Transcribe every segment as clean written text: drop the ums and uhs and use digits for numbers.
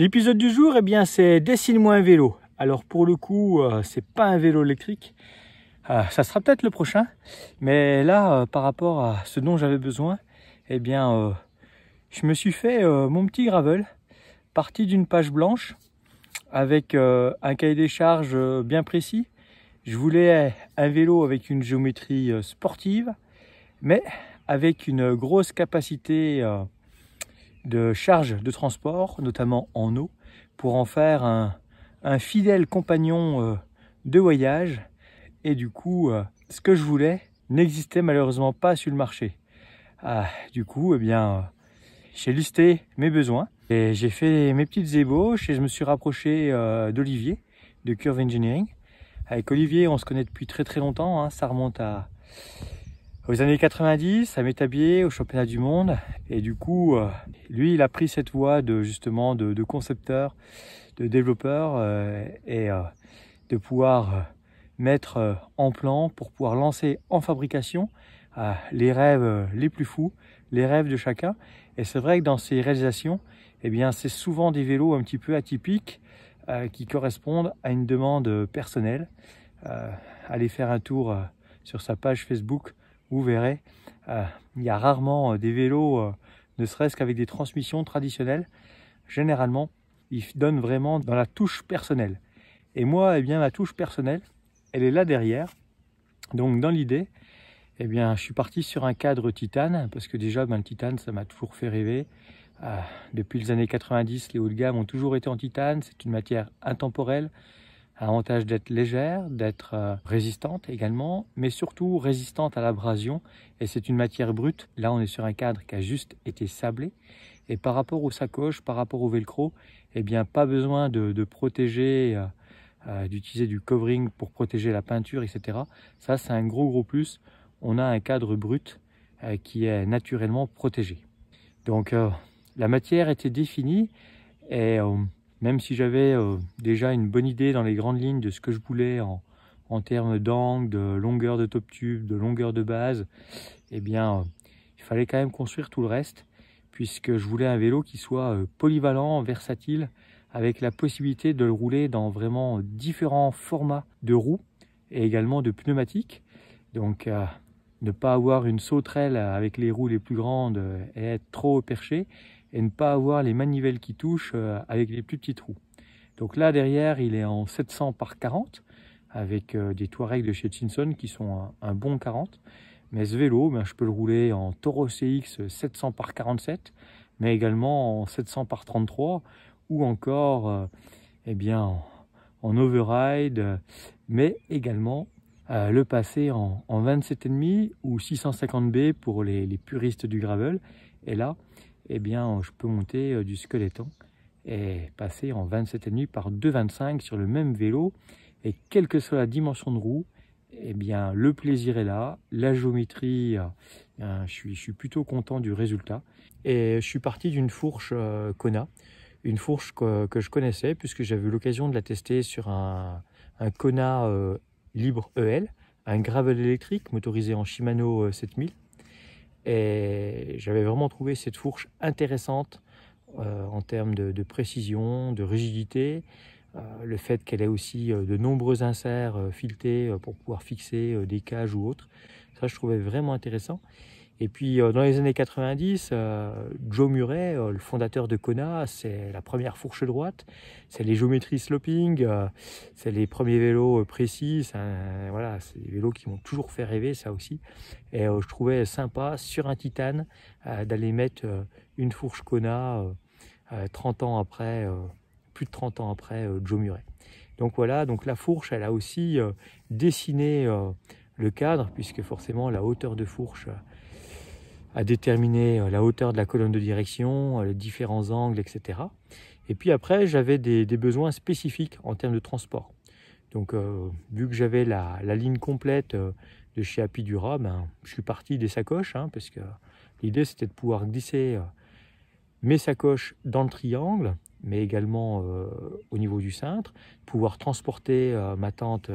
L'épisode du jour, eh bien, c'est dessine-moi un vélo. Alors pour le coup, c'est pas un vélo électrique. Ça sera peut-être le prochain. Mais là, par rapport à ce dont j'avais besoin, eh bien, je me suis fait mon petit gravel, parti d'une page blanche avec un cahier des charges bien précis. Je voulais un vélo avec une géométrie sportive, mais avec une grosse capacité de charge de transport, notamment en eau, pour en faire un fidèle compagnon de voyage. Et du coup, ce que je voulais n'existait malheureusement pas sur le marché. Du coup, eh bien, j'ai listé mes besoins et j'ai fait mes petites ébauches et je me suis rapproché d'Olivier, de Curve Engineering. Avec Olivier, on se connaît depuis très très longtemps, hein. Ça remonte aux années 90, à Métabier, au championnat du monde. Et du coup, lui, il a pris cette voie justement de concepteur, de développeur et de pouvoir mettre en plan pour pouvoir lancer en fabrication les rêves les plus fous, les rêves de chacun. Et c'est vrai que dans ces réalisations, eh bien, c'est souvent des vélos un petit peu atypiques qui correspondent à une demande personnelle. Allez faire un tour sur sa page Facebook, vous verrez, il y a rarement des vélos, ne serait-ce qu'avec des transmissions traditionnelles. Généralement, ils donnent vraiment dans la touche personnelle. Et moi, eh bien, ma touche personnelle, elle est là derrière. Donc dans l'idée, eh bien, je suis parti sur un cadre titane, parce que déjà, le titane, ça m'a toujours fait rêver. Depuis les années 90, les hauts de gamme ont toujours été en titane. C'est une matière intemporelle. Avantage d'être légère, d'être résistante également, mais surtout résistante à l'abrasion. Et c'est une matière brute. Là, on est sur un cadre qui a juste été sablé. Et par rapport aux sacoches, par rapport au velcro, eh bien, pas besoin de protéger, d'utiliser du covering pour protéger la peinture, etc. Ça, c'est un gros plus. On a un cadre brut qui est naturellement protégé. Donc, la matière était définie et même si j'avais déjà une bonne idée dans les grandes lignes de ce que je voulais en termes d'angle, de longueur de top tube, de longueur de base, eh bien, il fallait quand même construire tout le reste, puisque je voulais un vélo qui soit polyvalent, versatile, avec la possibilité de le rouler dans vraiment différents formats de roues et également de pneumatiques. Donc, ne pas avoir une sauterelle avec les roues les plus grandes et être trop perché, et ne pas avoir les manivelles qui touchent avec les plus petites roues. Donc là derrière, il est en 700 par 40 avec des Touareg de chez Cinson qui sont un bon 40. Mais ce vélo, je peux le rouler en Toro CX 700 par 47, mais également en 700 par 33 ou encore eh bien, en override, mais également le passer en 27,5 ou 650B pour les puristes du gravel. Et là, eh bien, je peux monter du Skeleton et passer en 27,5 par 2,25 sur le même vélo. Et quelle que soit la dimension de roue, eh bien, le plaisir est là. La géométrie, je suis plutôt content du résultat. Et je suis parti d'une fourche Kona, une fourche que je connaissais puisque j'avais eu l'occasion de la tester sur un Kona Libre EL, un gravel électrique motorisé en Shimano 7000. Et j'avais vraiment trouvé cette fourche intéressante en termes de précision, de rigidité, le fait qu'elle ait aussi de nombreux inserts filetés pour pouvoir fixer des cages ou autres. Ça, je trouvais vraiment intéressant. Et puis, dans les années 90, Joe Murray, le fondateur de Kona, c'est la première fourche droite, c'est les géométries sloping, c'est les premiers vélos précis, voilà, c'est des vélos qui m'ont toujours fait rêver, ça aussi. Et je trouvais sympa, sur un titane, d'aller mettre une fourche Kona 30 ans après, plus de 30 ans après Joe Murray. Donc voilà, donc la fourche, elle a aussi dessiné le cadre, puisque forcément la hauteur de fourche à déterminer la hauteur de la colonne de direction, les différents angles, etc. Et puis après, j'avais des besoins spécifiques en termes de transport. Donc, vu que j'avais la ligne complète de chez Apidura, je suis parti des sacoches, parce que l'idée, c'était de pouvoir glisser mes sacoches dans le triangle, mais également au niveau du cintre, pouvoir transporter ma tente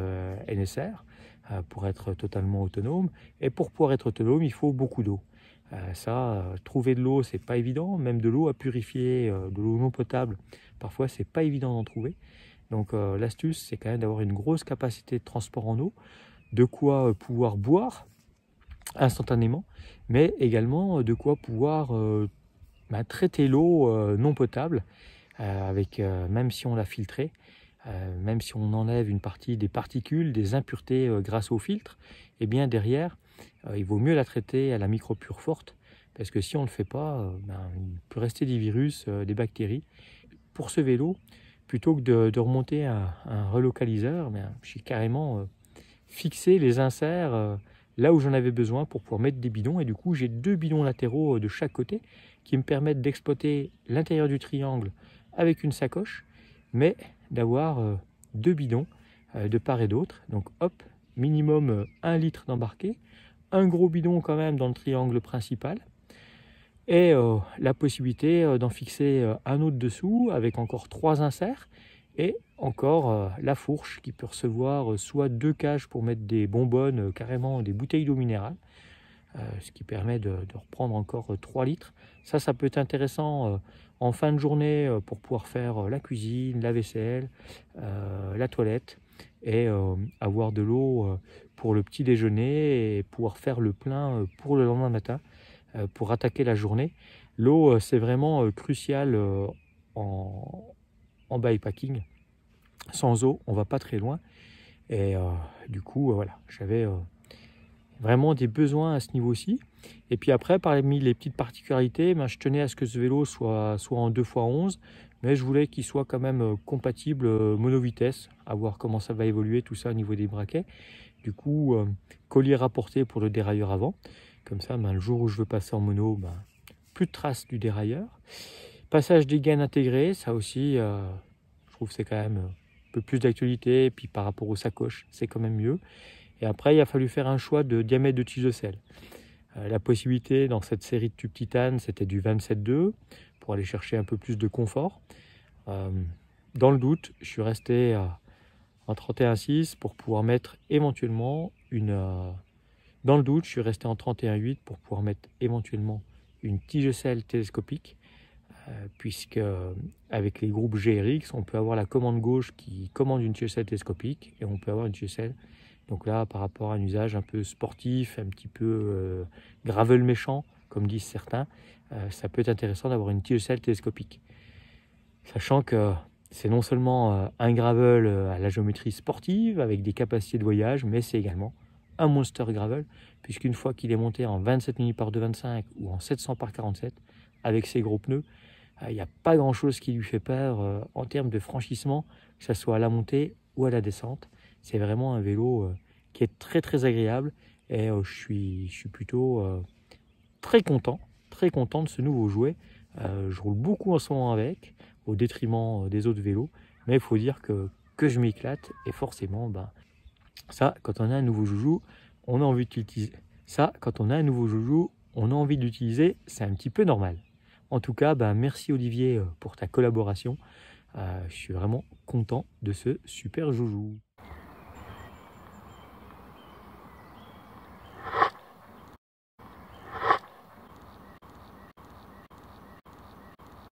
NSR pour être totalement autonome. Et pour pouvoir être autonome, il faut beaucoup d'eau. Trouver de l'eau, c'est pas évident, même de l'eau à purifier, de l'eau non potable, parfois c'est pas évident d'en trouver. Donc l'astuce, c'est quand même d'avoir une grosse capacité de transport en eau, de quoi pouvoir boire instantanément, mais également de quoi pouvoir traiter l'eau non potable, même si on l'a filtrée, même si on enlève une partie des particules, des impuretés grâce au filtre, et bien derrière, il vaut mieux la traiter à la micropure forte, parce que si on ne le fait pas, il peut rester des virus, des bactéries. Pour ce vélo, plutôt que de remonter un relocaliseur, j'ai carrément fixé les inserts là où j'en avais besoin pour pouvoir mettre des bidons. Et du coup, j'ai 2 bidons latéraux de chaque côté qui me permettent d'exploiter l'intérieur du triangle avec une sacoche, mais d'avoir 2 bidons de part et d'autre. Donc hop, minimum 1 litre d'embarqué, un gros bidon quand même dans le triangle principal, et la possibilité d'en fixer un autre dessous avec encore 3 inserts, et encore la fourche qui peut recevoir soit 2 cages pour mettre des bonbonnes, carrément des bouteilles d'eau minérale, ce qui permet de reprendre encore 3 litres. Ça peut être intéressant en fin de journée pour pouvoir faire la cuisine, la vaisselle, la toilette, et avoir de l'eau pour le petit déjeuner et pouvoir faire le plein pour le lendemain matin pour attaquer la journée. L'eau, c'est vraiment crucial en bikepacking. Sans eau, on va pas très loin. Et du coup, voilà, j'avais vraiment des besoins à ce niveau-ci. Et puis après, parmi les petites particularités, je tenais à ce que ce vélo soit en 2x11, mais je voulais qu'il soit quand même compatible mono-vitesse, à voir comment ça va évoluer tout ça au niveau des braquets. Du coup, collier rapporté pour le dérailleur avant. Comme ça, le jour où je veux passer en mono, plus de traces du dérailleur. Passage des gaines intégrées, ça aussi, je trouve que c'est quand même un peu plus d'actualité. Et puis par rapport aux sacoches, c'est quand même mieux. Et après, il a fallu faire un choix de diamètre de tige de selle. La possibilité dans cette série de tubes titane, c'était du 27,2 pour aller chercher un peu plus de confort. Dans le doute, je suis resté en 31,6 pour pouvoir mettre éventuellement Dans le doute, je suis resté en 31,8 pour pouvoir mettre éventuellement une tige de selle télescopique, puisque avec les groupes GRX, on peut avoir la commande gauche qui commande une tige de selle télescopique, et on peut avoir une tige de selle. Donc là, par rapport à un usage un peu sportif, un petit peu gravel méchant, comme disent certains, ça peut être intéressant d'avoir une tige de selle télescopique. Sachant que c'est non seulement un gravel à la géométrie sportive, avec des capacités de voyage, mais c'est également un monster gravel, puisqu'une fois qu'il est monté en 27 mm par 2,25 ou en 700 par 47, avec ses gros pneus, il n'y a pas grand chose qui lui fait peur en termes de franchissement, que ce soit à la montée ou à la descente. C'est vraiment un vélo qui est très très agréable, et je suis plutôt très content de ce nouveau jouet. Je roule beaucoup en ce moment avec, au détriment des autres vélos, mais il faut dire que je m'éclate, et forcément, ça, quand on a un nouveau joujou, on a envie de l'utiliser. C'est un petit peu normal. En tout cas, merci Olivier pour ta collaboration. Je suis vraiment content de ce super joujou.